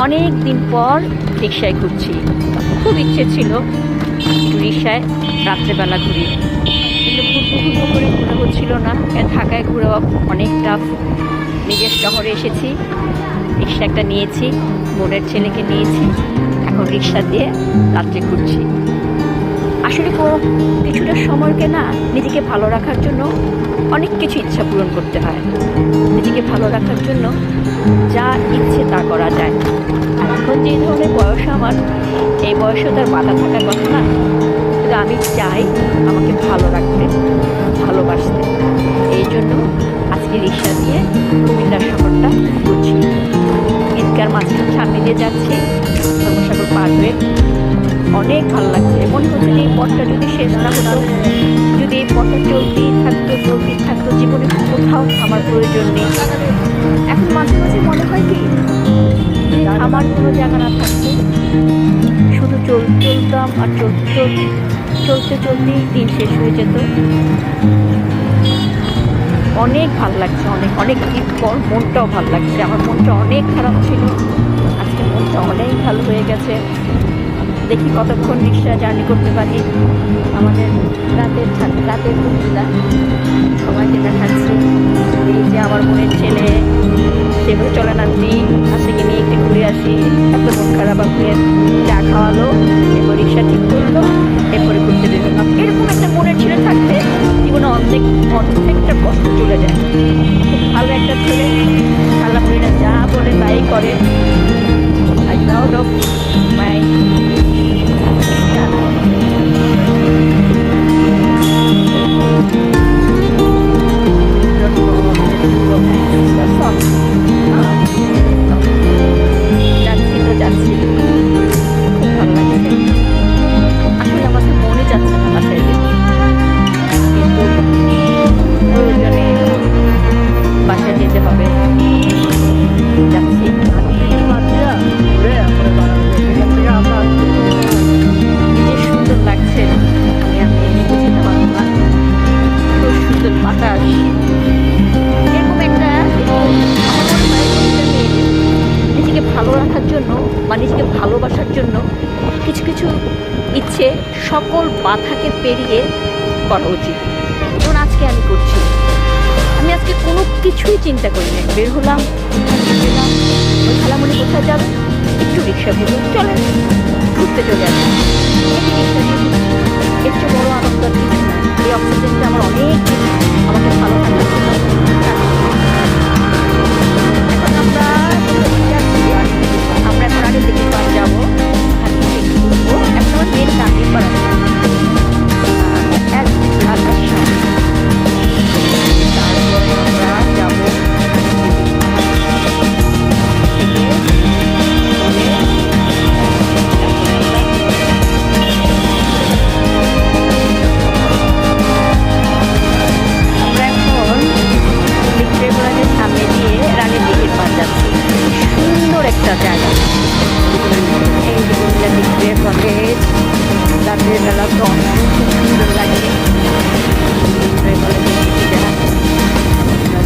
অনেক দিন পর রিক্সায় ঘুরছি। খুব ইচ্ছে ছিল রিক্সায় রাত্রেবেলা ঘুরি, কিন্তু ঘুরবো করে ঘোরা হচ্ছিল না। ঢাকায় ঘোরা অনেক টাফ। নিজের শহরে এসেছি, রিক্সা একটা নিয়েছি, বোনের ছেলেকে নিয়েছি, এখন রিক্সা দিয়ে রাত্রে ঘুরছি। আসলে কিছুটা সময়কে না নিজেকে ভালো রাখার জন্য অনেক কিছু ইচ্ছা পূরণ করতে হয়। নিজেকে ভালো রাখার জন্য যা ইচ্ছে তা করা যায়। আর এখন যে ধরনের বয়স আমার, এই বয়সে তার বাধা থাকার কথা না, কিন্তু আমি চাই আমাকে ভালো রাখতে, ভালোবাসতে। এই জন্য আজকে রিক্সা দিয়ে কুমিল্লা শহরটা ঘুরছি। ঈদগার মাঝখানে সামনে দিয়ে যাচ্ছি, ধর্মসাগর পার হয়ে। অনেক ভালো লাগছে, মনে হচ্ছে যে এই পথটা যদি শেষ না হতো, যদি এই পথটা চলতেই থাকতো, জীবনে কোথাও থামার প্রয়োজন নেই। এখন মাঝে মাঝে মনে হয় কি, আমার কোনো জায়গা না থাকতো, শুধু চলতাম আর চলতেই দিন শেষ হয়ে যেত। অনেক ভালো লাগছে, অনেক দিন পর মনটাও ভালো লাগছে। আমার মনটা অনেক খারাপ ছিল, আজকে মনটা অনেক ভালো হয়ে গেছে। দেখি কতক্ষণ রিক্সা জার্নি করতে পারি। আমাদের রাতের কুমিল্লা সবাইকে দেখাচ্ছি। এই যে আমার বোনের ছেলে, সেগুলো চলে নাতি, আজকে নিয়ে একটু ঘুরে আসি। এত মন খারাপ, ঘুরে চা খাওয়ালো, এরপর রিক্সা ঠিক করলো, এরপরে ঘুরতে বেরোলাম। এরকম একটা বোনের ছেলে থাকতে জীবনে অর্ধেকটা কষ্ট চলে যায়। খুব ভালো একটা ছেলে, আল্লাহ মহিলা যা বলে তাই করে। I proud of my যাচ্ছি, খুব ভালো লাগছে। আসলে আমাকে মনে যাচ্ছে না বাসায় যেতে, কিন্তু প্রয়োজনে বাসায় যেতে হবে। যাচ্ছি। নিজের সুন্দর লাগছে, আমি বুঝতে পারবো না। খুব সুন্দর বাতাস, এরকম একটা নিজেকে ভালো রাখার জন্য বা নিজেকে ভালোবাসার জন্য কিছু কিছু ইচ্ছে সকল বাধাকে পেরিয়ে করা উচিত। যেমন আজকে আমি করছি। আমি আজকে কোনো কিছুই চিন্তা করি না, বের হলাম, গেলাম, ওই খালামণি কোথায় যাবে, একটু রিক্সা করবো, চলে ঘুরতে চলে আসি। এর চেয়ে বড় আনন্দ আর কিছু না। এই অক্সিজেনটা আমার অনেক আমাকে ভালো থাকার জন্য। এখন আমরা এখন আগে থেকে পার যাবো, ঘুরবো। এখন আমার মেন কান্দির পার আছে, তারপরে আমরা যাবো সামনে দিয়ে রানীর দিঘির পার যাচ্ছি। সুন্দর একটা জায়গা, এই দিঘির কলেজ রাতের বেলা তো অনেক সুন্দর লাগে।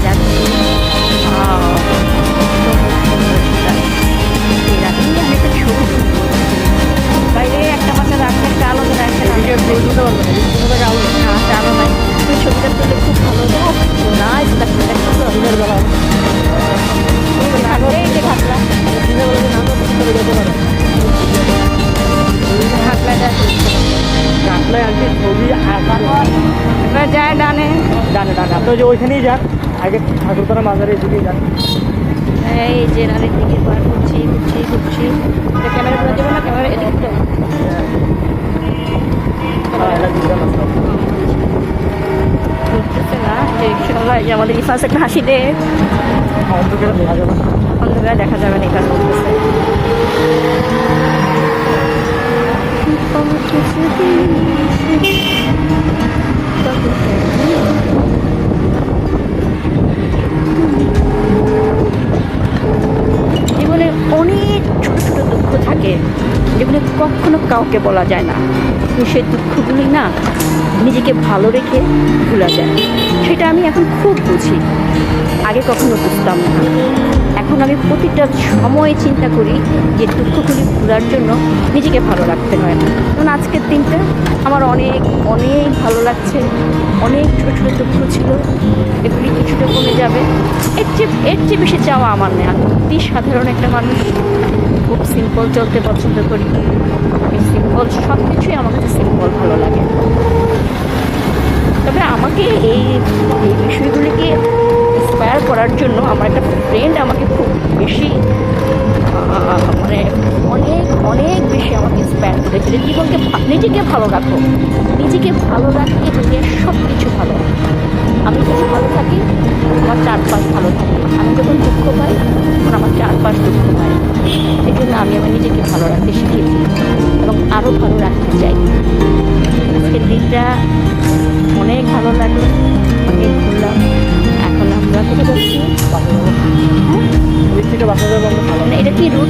যাচ্ছি, বাইরে একটা মাথা রাখলে একটা আলাদা রাখতে আলো নাই। তুই ছবিটা তুলে খুব ভালো না, এই যে ঘাটলা যায় ডানে আপনার যে ওইখানেই যান, আগে ঠাকুরতলা মাজারের দিকে যান। এই যে রানের দিকে পার ঘুরছি। ক্যামেরা করে দেবো না, ক্যামেরা এদিকে তো ঘুরতেছে না। রিক্সাওয়ালা এই যে আমাদের ইফাস একটা হাসি দে, অন্ধকারে দেখা যাবে না, অন্ধকারে দেখা যাবে না। কাজ করতেছে। জীবনে অনেক ছোট ছোট দুঃখ থাকে, থাকে, যেগুলো কখনো কাউকে বলা যায় না, কিন্তু সেই দুঃখগুলি না নিজেকে ভালো রেখে ভোলা যায়। সেটা আমি এখন খুব বুঝি, আগে কখনো বুঝতাম না। এখন আমি প্রতিটা সময় চিন্তা করি যে দুঃখগুলি ভোলার জন্য নিজেকে ভালো রাখতে হয়। কারণ আজকের দিনটা আমার অনেক অনেক ভালো লাগছে। অনেক ছোটো ছোটো দুঃখ ছিল, এগুলি কিছুটা কমে যাবে। এর চেয়ে বেশি চাওয়া আমার নেই। আমি অতি সাধারণ একটা মানুষ, খুব সিম্পল চলতে পছন্দ করি। এই সিম্পল সব কিছুই আমার কাছে সিম্পল ভালো লাগে। তবে আমাকে এই এই বিষয়গুলিকে ইন্সপায়ার করার জন্য আমার একটা ফ্রেন্ড আমাকে খুব বেশি মানে অনেক অনেক বেশি আমাকে ইন্সপায়ার করেছিল। জীবনকে নিজেকে ভালো রাখো, নিজেকে ভালো রাখতে দুনিয়ার সব কিছু ভালো। আমি যখন ভালো থাকি আমার চারপাশ ভালো থাকে, আমি যখন দুঃখ পাই তখন আমার চারপাশ দুঃখ পাই। এই জন্য আমি আমার নিজেকে ভালো রাখতে শিখেছি এবং আরও ভালো রাখতে চাই। আজকের দিনটা অনেক ভালো লাগলো, অনেক ঘুরলাম। এখন আমরা কোথায় যাচ্ছি? এদিক থেকে বাসা যাবো আমরা মানে এটা কি route?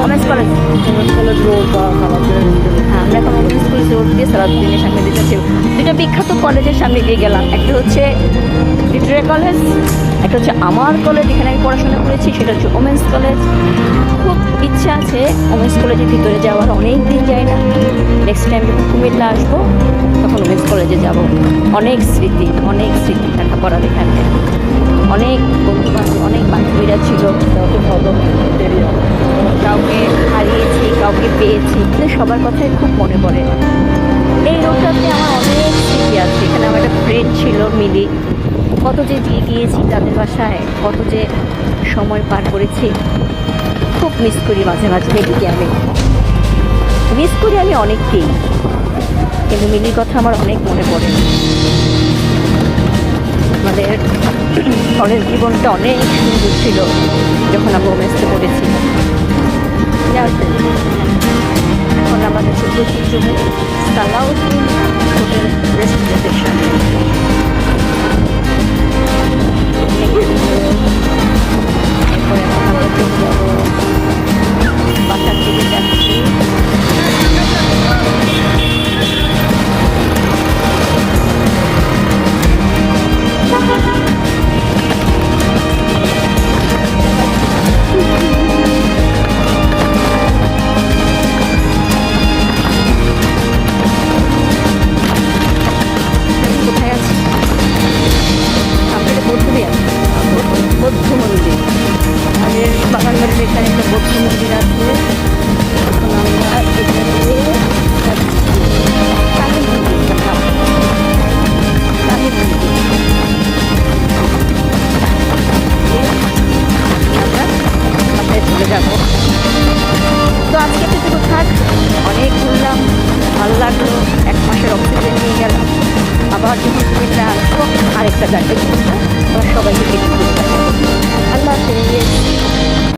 Women's college. College road বা সালাদের হ্যাঁ, আমরা এখন ওমেন্স কলেজ রোড দিয়ে সালাউদ্দিনের সামনে দিয়ে যাচ্ছি। দুটো বিখ্যাত কলেজের সামনে দিয়ে গেলাম। একটা হচ্ছে ভিক্টোরিয়া কলেজ, একটা হচ্ছে আমার কলেজ যেখানে আমি পড়াশোনা করেছি, সেটা হচ্ছে ওমেন্স কলেজ। খুব ইচ্ছা আছে ওমেন্স কলেজের ভিতরে যাওয়ার, অনেক দিন যাই না। নেক্সট টাইম যখন কুমিল্লা আসবো তখন ওমেন্স কলেজে যাব। অনেক স্মৃতি লেখাপড়ার এখানে অনেক বন্ধু বান্ধব, অনেক বান্ধবীরা ছিল। কাউকে হারিয়েছি, কাউকে পেয়েছি, কিন্তু সবার কথাই খুব মনে পড়ে। এই রোডটাতে আমার অনেক স্মৃতি আছে। এখানে আমার একটা ফ্রেন্ড ছিল মিলি, কত যে গিয়েছি তাদের বাসায়, কত যে সময় পার করেছি। খুব মিস করি মাঝে মাঝে মিলিকে। আমি মিস করি আমি অনেককেই, কিন্তু মিলির কথা আমার অনেক মনে পড়ে। আমাদের কলেজ জীবনটা অনেক সুন্দর ছিল যখন আমরা ওমেন্সে পড়েছি। এখন আমাদের ঐতিহ্যবাহী সালাউদ্দিন হোটেল রেস্টুরেন্টের সামনে এরপরে আমরা চলে যাবো বাসার দিকে যাচ্ছি। কোথায় আছি? আপনাদের বৌদ্ধ বিহার, বৌদ্ধ মন্দির। আমাদের বাগান বাড়ির এখানে একটা বৌদ্ধ মন্দির আছে। এখন আমরা এখানে কালী মন্দির, কালী মন্দির আমরা বাসায় চলে যাবো। তো আজকে এটুকু থাক, অনেক ঘুরলাম, ভালো লাগলো। 1 মাসের অক্সিজেন নিয়ে গেলাম। আবার যখন কুমিল্লা আসবো আরেকটা জায়গায় ঘুরবো। আবার সবাইকে দেখতে। আল্লাহ হাফেজ।